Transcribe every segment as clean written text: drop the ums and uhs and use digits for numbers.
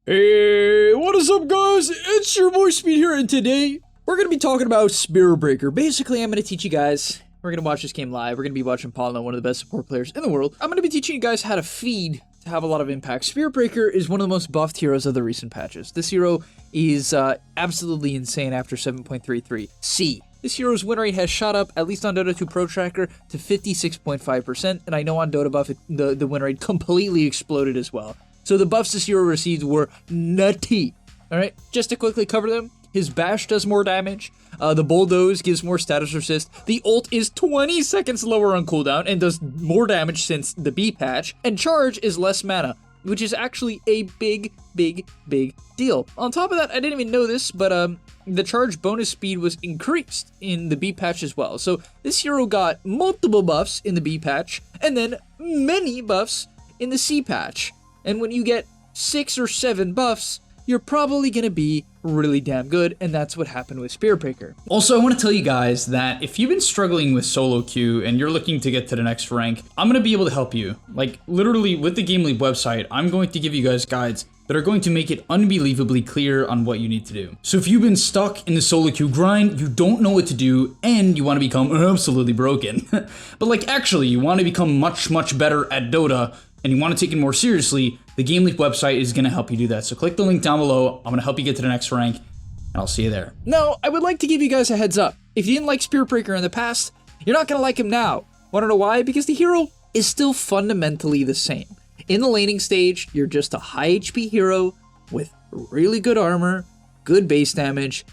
Hey, what is up guys? It's your boy Speed here, and today we're going to be talking about Spirit Breaker. Basically, I'm going to teach you guys, we're going to watch this game live, we're going to be watching Paulo, one of the best support players in the world. I'm going to be teaching you guys how to feed to have a lot of impact. Spirit Breaker is one of the most buffed heroes of the recent patches. This hero is absolutely insane after 7.33. This hero's win rate has shot up, at least on Dota 2 Pro Tracker, to 56.5%, and I know on Dota Buff, the win rate completely exploded as well. So the buffs this hero received were nutty. Alright, just to quickly cover them, his bash does more damage, the bulldoze gives more status resist, the ult is 20 seconds lower on cooldown and does more damage since the B patch, and charge is less mana, which is actually a big deal. On top of that, I didn't even know this, but the charge bonus speed was increased in the B patch as well. So this hero got multiple buffs in the B patch, and then many buffs in the C patch. And when you get 6 or 7 buffs, you're probably going to be really damn good, and that's what happened with Spirit Breaker. Also, I want to tell you guys that if you've been struggling with solo queue and you're looking to get to the next rank, I'm going to be able to help you. Like, literally, with the Game Leap website, I'm going to give you guys guides that are going to make it unbelievably clear on what you need to do. So if you've been stuck in the solo queue grind, you don't know what to do, and you want to become absolutely broken, but like actually you want to become much better at Dota, and you want to take it more seriously, the Game Leap website is going to help you do that. So click the link down below. I'm going to help you get to the next rank, and I'll see you there. Now, I would like to give you guys a heads up. If you didn't like Spirit Breaker in the past, you're not going to like him now. Want to know why? Because the hero is still fundamentally the same. In the laning stage, you're just a high HP hero with really good armor, good base damage,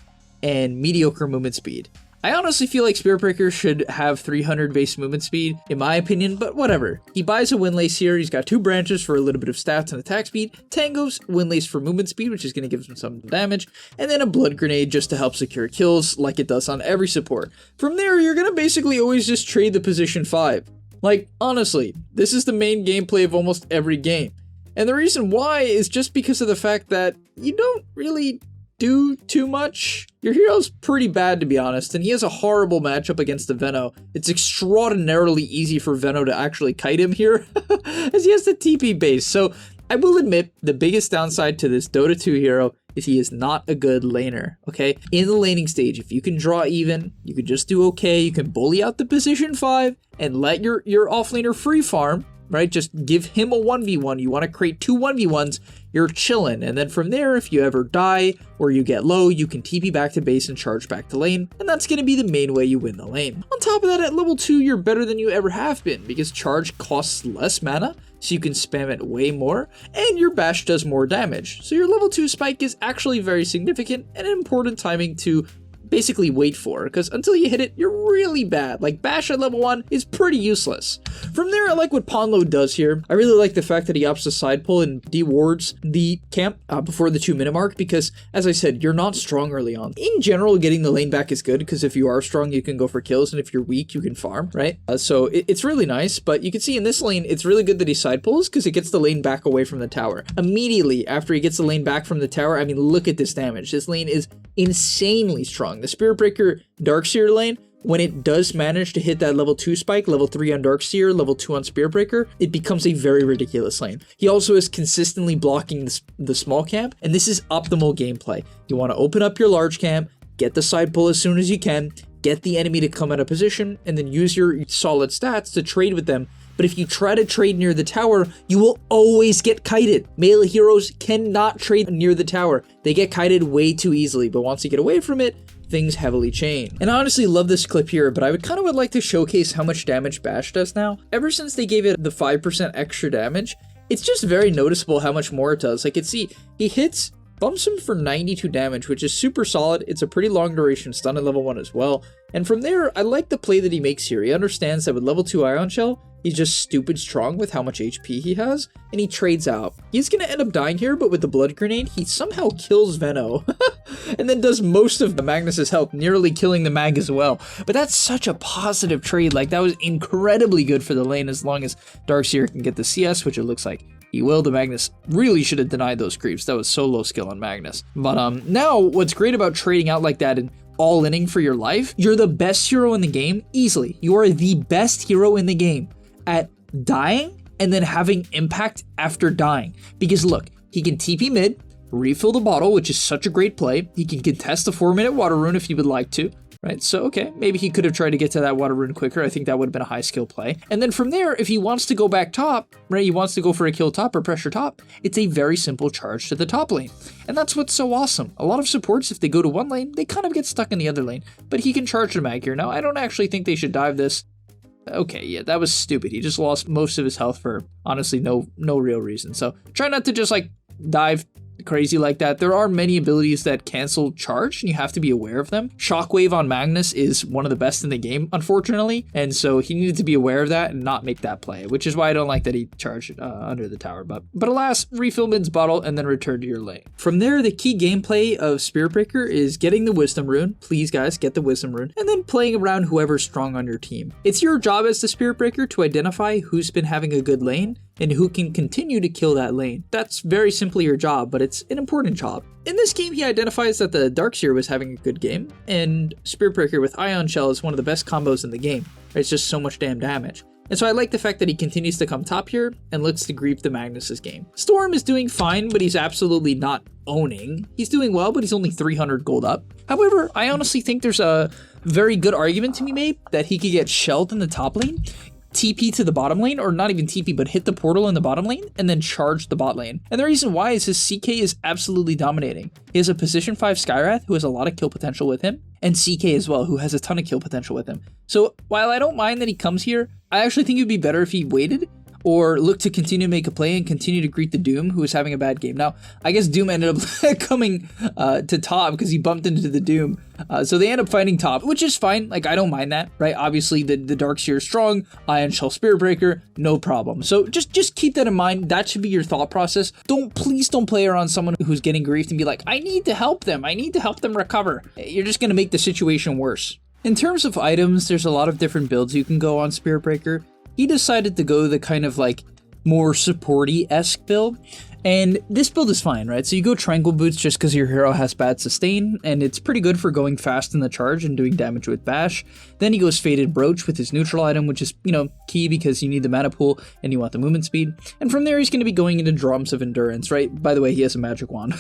and mediocre movement speed. I honestly feel like Spirit Breaker should have 300 base movement speed, in my opinion, but whatever. He buys a Windlace here, he's got 2 branches for a little bit of stats and attack speed, Tango's Windlace for movement speed, which is going to give him some damage, and then a Blood Grenade just to help secure kills, like it does on every support. From there, you're going to basically always just trade the position 5. Like, honestly, this is the main gameplay of almost every game. And the reason why is just because of the fact that you don't really do too much. Your hero's pretty bad, to be honest, and he has a horrible matchup against the Veno. It's extraordinarily easy for Veno to actually kite him here, as he has the TP base. So I will admit, the biggest downside to this Dota 2 hero is he is not a good laner, okay? In the laning stage, if you can draw even, you can just do okay, you can bully out the position 5 and let your offlaner free farm, right? Just give him a 1v1. You want to create 2 1v1s, you're chilling. And then from there, if you ever die or you get low, you can TP back to base and charge back to lane. And that's going to be the main way you win the lane. On top of that, at level 2, you're better than you ever have been because charge costs less mana, so you can spam it way more, and your bash does more damage. So your level 2 spike is actually very significant and an important timing to basically wait for, because until you hit it, you're really bad. Like, bash at level 1 is pretty useless. From there, I like what Paulo does here. I really like the fact that he opts to side pull and dewards the camp before the 2-minute mark, because, as I said, you're not strong early on. In general, getting the lane back is good, because if you are strong, you can go for kills, and if you're weak, you can farm, right? So it's really nice, but you can see in this lane, it's really good that he side pulls, because it gets the lane back away from the tower. Immediately after he gets the lane back from the tower, I mean, look at this damage. This lane is insanely strong. The Spirit Breaker Darkseer lane, when it does manage to hit that level 2 spike, level 3 on Darkseer, level 2 on Spirit Breaker, it becomes a very ridiculous lane. He also is consistently blocking the small camp, and this is optimal gameplay. You want to open up your large camp, get the side pull as soon as you can, get the enemy to come out of position, and then use your solid stats to trade with them. But if you try to trade near the tower, you will always get kited. Melee heroes cannot trade near the tower. They get kited way too easily, but once you get away from it, things heavily change. And I honestly love this clip here, but I would like to showcase how much damage Bash does now. Ever since they gave it the 5% extra damage, it's just very noticeable how much more it does. Like, see, he hits, bumps him for 92 damage, which is super solid. It's a pretty long duration stun at level 1 as well. And from there, I like the play that he makes here. He understands that with level 2 Ion Shell, he's just stupid strong with how much HP he has, and he trades out. He's gonna end up dying here, but with the Blood Grenade, he somehow kills Veno, and then does most of the Magnus's help, nearly killing the Mag as well. But that's such a positive trade. Like, that was incredibly good for the lane as long as Darkseer can get the CS, which it looks like he will. The Magnus really should have denied those creeps. That was so low skill on Magnus. But now, what's great about trading out like that and all-inning for your life, you're the best hero in the game, easily. You are the best hero in the game at dying and then having impact after dying. Because look, he can TP mid, refill the bottle, which is such a great play. He can contest the 4-minute water rune if he would like to. Right, so okay, maybe he could have tried to get to that water rune quicker. I think that would have been a high skill play. And then from there, if he wants to go back top, right, he wants to go for a kill top or pressure top, it's a very simple charge to the top lane. And that's what's so awesome. A lot of supports, if they go to one lane, they kind of get stuck in the other lane. But he can charge the mag here. Now, I don't actually think they should dive this. Okay, yeah, that was stupid. He just lost most of his health for, honestly, no real reason. So try not to just, like, dive crazy like that. There are many abilities that cancel charge, and you have to be aware of them. Shockwave on Magnus is one of the best in the game, unfortunately, and so he needed to be aware of that and not make that play, which is why I don't like that he charged under the tower. But alas, refill mid's bottle and then return to your lane. From there, the key gameplay of Spirit Breaker is getting the Wisdom Rune. Please, guys, get the Wisdom Rune, and then playing around whoever's strong on your team. It's your job as the Spirit Breaker to identify who's been having a good lane and who can continue to kill that lane. That's very simply your job, but it's an important job. In this game, he identifies that the Darkseer was having a good game, and Spirit Breaker with Ion Shell is one of the best combos in the game. It's just so much damn damage. And so I like the fact that he continues to come top here and looks to grief the Magnus's game. Storm is doing fine, but he's absolutely not owning. He's doing well, but he's only 300 gold up. However, I honestly think there's a very good argument to be made that he could get shelled in the top lane, TP to the bottom lane, or not even TP, but hit the portal in the bottom lane and then charge the bot lane. And the reason why is his CK is absolutely dominating. He has a position 5 Skywrath who has a lot of kill potential with him, and CK as well, who has a ton of kill potential with him. So while I don't mind that he comes here, I actually think it would be better if he waited or look to continue to make a play and continue to greet the Doom, who is having a bad game. Now, I guess Doom ended up coming to top because he bumped into the Doom. So they end up fighting top, which is fine. Like, I don't mind that, right? Obviously, the Darkseer is strong. Ion Shell Spirit Breaker, no problem. So just keep that in mind. That should be your thought process. Please don't play around someone who's getting griefed and be like, I need to help them. I need to help them recover. You're just going to make the situation worse. In terms of items, there's a lot of different builds you can go on Spirit Breaker. He decided to go the kind of like more supporty-esque build, and this build is fine, right? So you go Tranquil Boots just because your hero has bad sustain, and it's pretty good for going fast in the charge and doing damage with bash. Then he goes Faded Brooch with his neutral item, which is, key because you need the mana pool and you want the movement speed. And from there, he's going to be going into Drums of Endurance, right? By the way, he has a magic wand,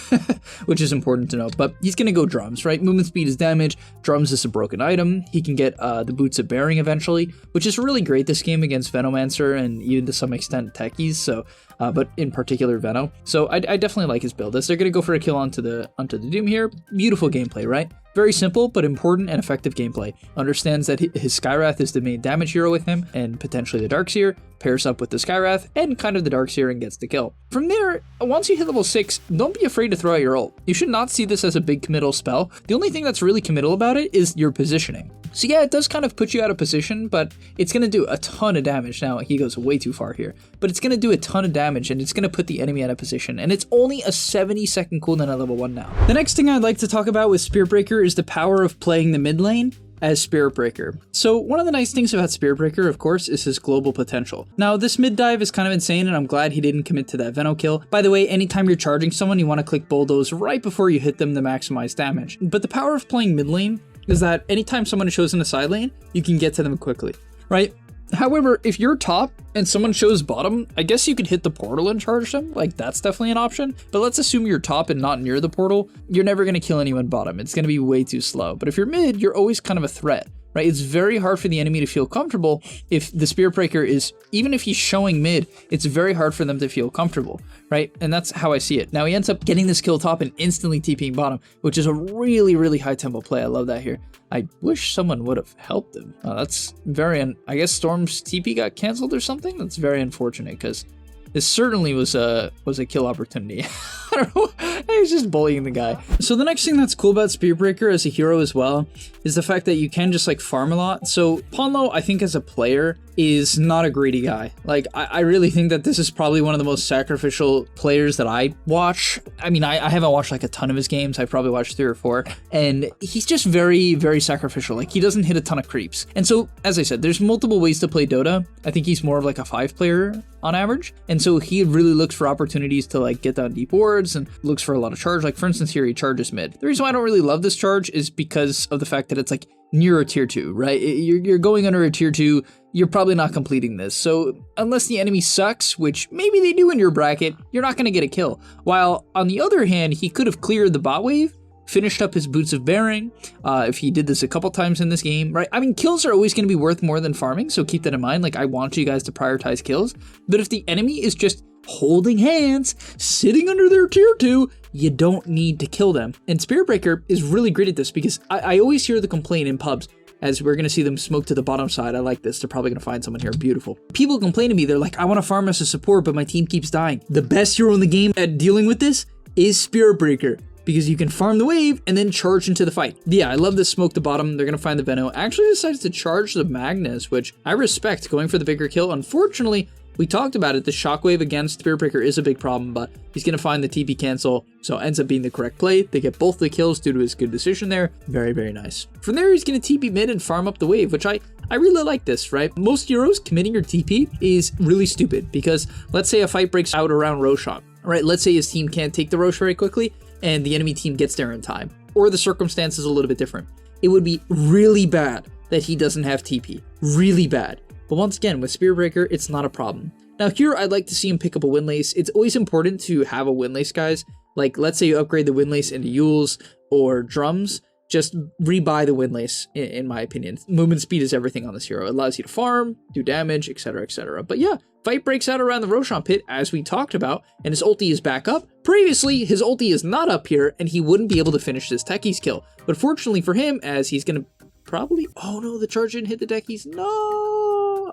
which is important to know, but he's going to go Drums, right? Movement speed is damage, Drums is a broken item. He can get the Boots of Bearing eventually, which is really great this game against Venomancer and even to some extent Techies, so but in particular Veno. So I definitely like his build. As they're going to go for a kill onto the Doom here. Beautiful gameplay, right? Very simple, but important and effective gameplay. Understands that his Skywrath is the main damage hero with him, and potentially the Darkseer, pairs up with the Skywrath, and kind of the Darkseer and gets the kill. From there, once you hit level 6, don't be afraid to throw out your ult. You should not see this as a big committal spell. The only thing that's really committal about it is your positioning. So yeah, it does kind of put you out of position, but it's going to do a ton of damage. Now, he goes way too far here, but it's going to do a ton of damage, and it's going to put the enemy out of position, and it's only a 70-second cooldown at level 1 now. The next thing I'd like to talk about with Spirit Breaker is the power of playing the mid lane as Spirit Breaker. So one of the nice things about Spirit Breaker, of course, is his global potential. Now, this mid dive is kind of insane, and I'm glad he didn't commit to that Veno kill. By the way, anytime you're charging someone, you want to click Bulldoze right before you hit them to maximize damage. But the power of playing mid lane is that anytime someone shows in the side lane, you can get to them quickly, right? However, if you're top and someone shows bottom, I guess you could hit the portal and charge them. Like, that's definitely an option. But let's assume you're top and not near the portal. You're never going to kill anyone bottom. It's going to be way too slow. But if you're mid, you're always kind of a threat, right? It's very hard for the enemy to feel comfortable if the Spirit Breaker is, even if he's showing mid, it's very hard for them to feel comfortable, right? And that's how I see it. Now, he ends up getting this kill top and instantly TPing bottom, which is a really, really high tempo play. I love that here. I wish someone would have helped him. That's very, I guess Storm's TP got canceled or something? That's very unfortunate, because this certainly was a kill opportunity. I don't know, I was just bullying the guy. So the next thing that's cool about Spirit Breaker as a hero as well is the fact that you can just like farm a lot. So Ponlo, I think as a player, is not a greedy guy. Like, I really think that this is probably one of the most sacrificial players that I watch. I mean, I haven't watched like a ton of his games. I've probably watched 3 or 4, and he's just very, very sacrificial. Like, he doesn't hit a ton of creeps. And so, as I said, there's multiple ways to play Dota. I think he's more of like a 5 player on average. And so he really looks for opportunities to like get down deep wards and looks for a lot of charge. Like, for instance, here he charges mid. The reason why I don't really love this charge is because of the fact that it's like near a tier 2, right? You're going under a tier 2, you're probably not completing this. So unless the enemy sucks, which maybe they do in your bracket, you're not going to get a kill. While on the other hand, he could have cleared the bot wave, finished up his Boots of Bearing, if he did this a couple times in this game, right? I mean, kills are always going to be worth more than farming, so keep that in mind. Like, I want you guys to prioritize kills. But if the enemy is just holding hands, sitting under their tier 2, you don't need to kill them. And Spirit Breaker is really great at this because I always hear the complaint in pubs, as we're going to see them smoke to the bottom side. I like this. They're probably going to find someone here. Beautiful. People complain to me. They're like, I want to farm as a support, but my team keeps dying. The best hero in the game at dealing with this is Spirit Breaker, because you can farm the wave and then charge into the fight. Yeah, I love this smoke to bottom. They're going to find the Veno. Actually decides to charge the Magnus, which I respect, going for the bigger kill. Unfortunately, we talked about it. The shockwave against Spirit Breaker is a big problem, but he's going to find the TP cancel, so ends up being the correct play. They get both the kills due to his good decision there. Very, very nice. From there, he's going to TP mid and farm up the wave, which I really like this, right? Most heroes committing your TP is really stupid because let's say a fight breaks out around Roshan, right? Let's say his team can't take the Rosh very quickly and the enemy team gets there in time, or the circumstance is a little bit different. It would be really bad that he doesn't have TP. Really bad. But once again, with Spirit Breaker, it's not a problem. Now here, I'd like to see him pick up a Windlace. It's always important to have a Windlace, guys. Like, let's say you upgrade the Windlace into Yules or Drums, just rebuy the Windlace, in my opinion. Movement speed is everything on this hero. It allows you to farm, do damage, etc., etc. But yeah, fight breaks out around the Roshan pit, as we talked about, and his ulti is back up. Previously, his ulti is not up here, and he wouldn't be able to finish this Techies kill. But fortunately for him, as he's going to probably... Oh no, the charge didn't hit the Techies. No!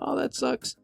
Oh, that sucks.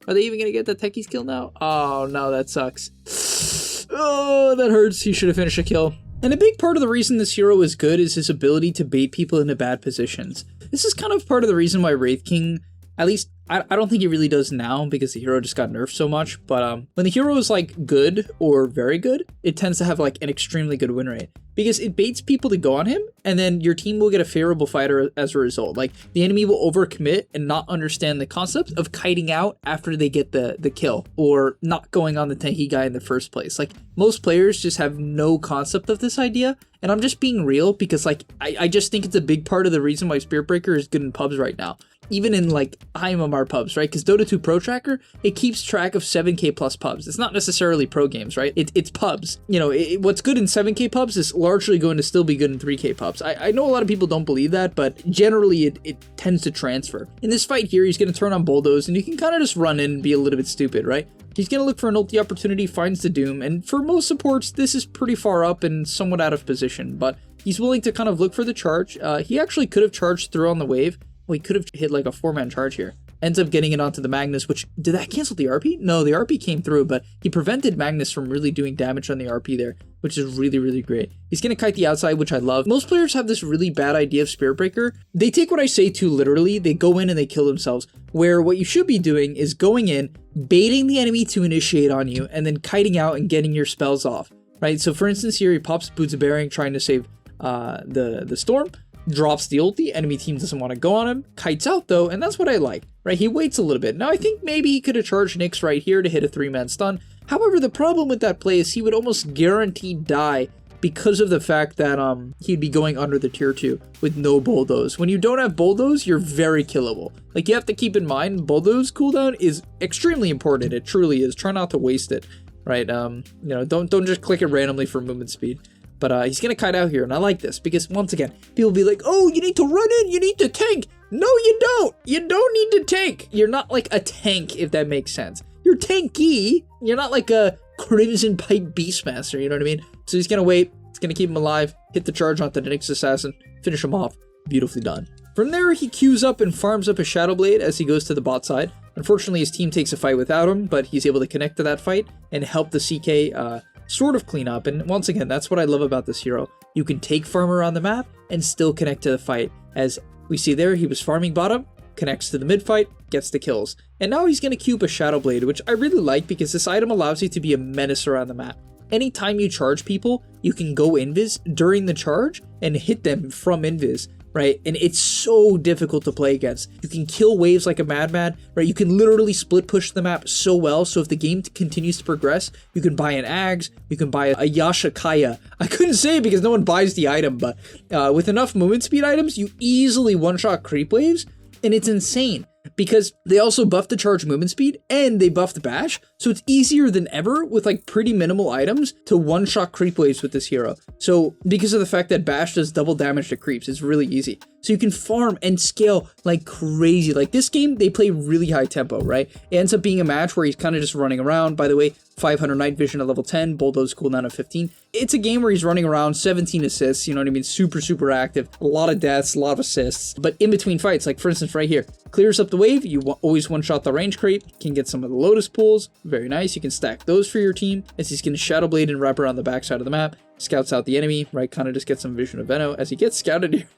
Are they even going to get the Techies kill now? Oh no, that sucks. Oh, that hurts. He should have finished a kill. And a big part of the reason this hero is good is his ability to bait people into bad positions. This is kind of part of the reason why Wraith King, at least I don't think he really does now because the hero just got nerfed so much, but when the hero is like good or very good, it tends to have like an extremely good win rate because it baits people to go on him and then your team will get a favorable fighter as a result. Like the enemy will overcommit and not understand the concept of kiting out after they get the kill or not going on the tanky guy in the first place. Like most players just have no concept of this idea, and I'm just being real because like I just think it's a big part of the reason why Spirit Breaker is good in pubs right now. Even in like high MMR pubs, right? Because Dota 2 Pro Tracker, it keeps track of 7k plus pubs. It's not necessarily pro games, right? It's pubs. You know, what's good in 7k pubs is largely going to still be good in 3k pubs. I know a lot of people don't believe that, but generally it tends to transfer. In this fight here, he's going to turn on Bulldoze, and you can kind of just run in and be a little bit stupid, right? He's going to look for an ulti opportunity, finds the Doom, and for most supports, this is pretty far up and somewhat out of position, but he's willing to kind of look for the charge. He actually could have charged through on the wave. Well, he could have hit like a 4-man charge here. Ends up getting it onto the Magnus, which, did that cancel the RP? No, the RP came through, but he prevented Magnus from really doing damage on the RP there, which is really, really great. He's going to kite the outside, which I love. Most players have this really bad idea of Spirit Breaker. They take what I say too literally. They go in and they kill themselves, where what you should be doing is going in, baiting the enemy to initiate on you, and then kiting out and getting your spells off, right? So for instance here, he pops Boots of Bearing trying to save the Storm, drops the ulti, enemy team doesn't want to go on him, kites out though, and that's what I like, right? He waits a little bit. Now I think maybe he could have charged Nyx right here to hit a 3-man stun. However, the problem with that play is he would almost guaranteed die because of the fact that he'd be going under the tier 2 with no Bulldoze. When you don't have Bulldoze, you're very killable. Like, you have to keep in mind, Bulldoze cooldown is extremely important. It truly is. Try not to waste it, right? You know, don't just click it randomly for movement speed. But he's going to kite out here, and I like this, because once again, people be like, oh, you need to run in, you need to tank. No, you don't. You don't need to tank. You're not like a tank, if that makes sense. You're tanky. You're not like a Crimson Pipe Beastmaster, you know what I mean? So he's going to wait. He's going to keep him alive, hit the charge onto the Nyx Assassin, finish him off. Beautifully done. From there, he queues up and farms up a Shadow Blade as he goes to the bot side. Unfortunately, his team takes a fight without him, but he's able to connect to that fight and help the CK sort of clean up. And once again, that's what I love about this hero. You can take farm around the map and still connect to the fight. As we see there, he was farming bottom, connects to the mid fight, gets the kills. And now he's going to queue up a Shadow Blade, which I really like because this item allows you to be a menace around the map. Anytime you charge people, you can go invis during the charge and hit them from invis. right? And it's so difficult to play against. You can kill waves like a madman, right? You can literally split push the map so well. So if the game continues to progress, you can buy an Ags, you can buy a Yasha Kaya. I couldn't say it because no one buys the item, but with enough movement speed items, you easily one-shot creep waves, and it's insane. Because they also buffed the charge movement speed and they buffed bash, so it's easier than ever with like pretty minimal items to one-shot creep waves with this hero. So because of the fact that bash does double damage to creeps, it's really easy. So you can farm and scale like crazy. Like this game, they play really high tempo, right? It ends up being a match where he's kind of just running around. By the way, 500 night vision at level 10, bulldoze cooldown of 15. It's a game where he's running around, 17 assists, you know what I mean? Super active, a lot of deaths, a lot of assists. But in between fights, like for instance right here, clears up the wave, you always one-shot the range creep, can get some of the Lotus pools, very nice, you can stack those for your team, as he's gonna Shadow Blade and wrap around the backside of the map, scouts out the enemy, right, kind of just get some vision of Veno, as he gets scouted here.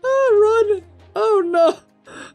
Oh, run! Oh no!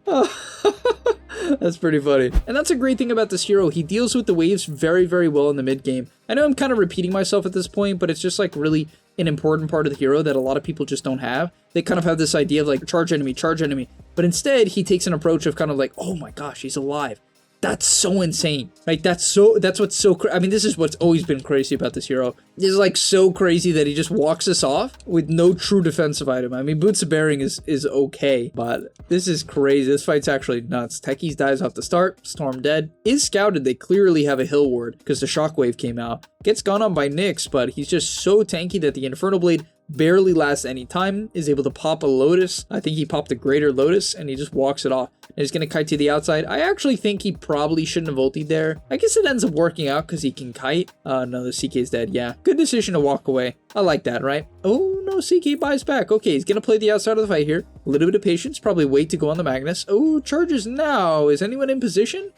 Oh. That's pretty funny. And that's a great thing about this hero. He deals with the waves very well in the mid game. I know I'm kind of repeating myself at this point, but it's just like really an important part of the hero that a lot of people just don't have. They kind of have this idea of like charge enemy, but instead he takes an approach of kind of like, oh my gosh, he's alive. That's so insane. Like that's what's so I mean, this is what's always been crazy about this hero. It's like so crazy that he just walks us off with no true defensive item. I mean, Boots of Bearing is okay, but this is crazy. This fight's actually nuts. Techies dies off the start, Storm dead. Is scouted, they clearly have a hill ward because the shockwave came out. Gets gone on by Nyx, but he's just so tanky that the Infernal Blade barely lasts any time, is able to pop a Lotus. I think he popped a Greater Lotus and he just walks it off. And he's gonna kite to the outside. I actually think he probably shouldn't have ultied there. I guess it ends up working out because he can kite. No, the CK is dead. Yeah, good decision to walk away. I like that, right? Oh no, CK buys back. Okay, he's gonna play the outside of the fight here. A little bit of patience, probably wait to go on the Magnus. Oh, charges now. Is anyone in position?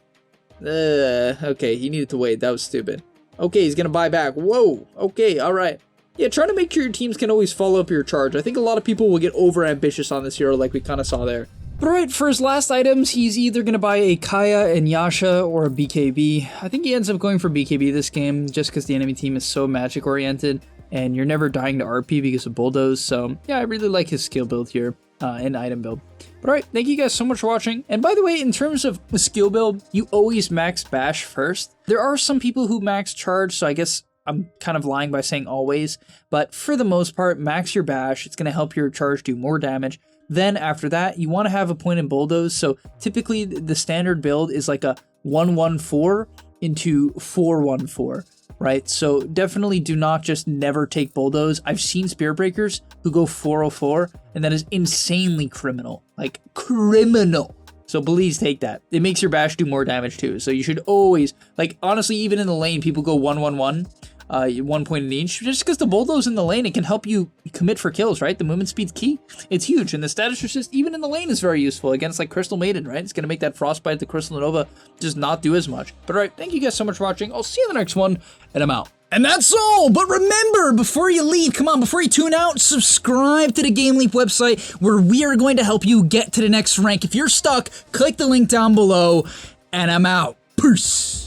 Okay, he needed to wait. That was stupid. Okay, he's gonna buy back. Whoa. Okay, all right. Yeah, try to make sure your teams can always follow up your charge. I think a lot of people will get over ambitious on this hero like we kind of saw there. But alright, for his last items, he's either going to buy a Kaya and Yasha or a BKB. I think he ends up going for BKB this game just because the enemy team is so magic oriented and you're never dying to RP because of bulldoze. So yeah, I really like his skill build here and item build. But alright, thank you guys so much for watching. And by the way, in terms of the skill build, you always max bash first. There are some people who max charge, so I guess I'm kind of lying by saying always, but for the most part, max your bash. It's going to help your charge do more damage. Then after that, you want to have a point in bulldoze. So typically the standard build is like a 114 into 414, right? So definitely do not just never take bulldoze. I've seen spear breakers who go 404, and that is insanely criminal, like criminal. So please take that. It makes your bash do more damage too. So you should always, like honestly, even in the lane, people go 111. 1 point in each, just because the bulldoze in the lane, it can help you commit for kills, right? The movement speed's key. It's huge, and the status resist even in the lane is very useful against like Crystal Maiden, right? It's gonna make that Frostbite, the Crystal Nova, just not do as much. But alright, thank you guys so much for watching. I'll see you in the next one, and I'm out. And that's all, but remember, before you leave, come on, before you tune out, subscribe to the Game Leap website, where we are going to help you get to the next rank. If you're stuck, click the link down below, and I'm out. Peace.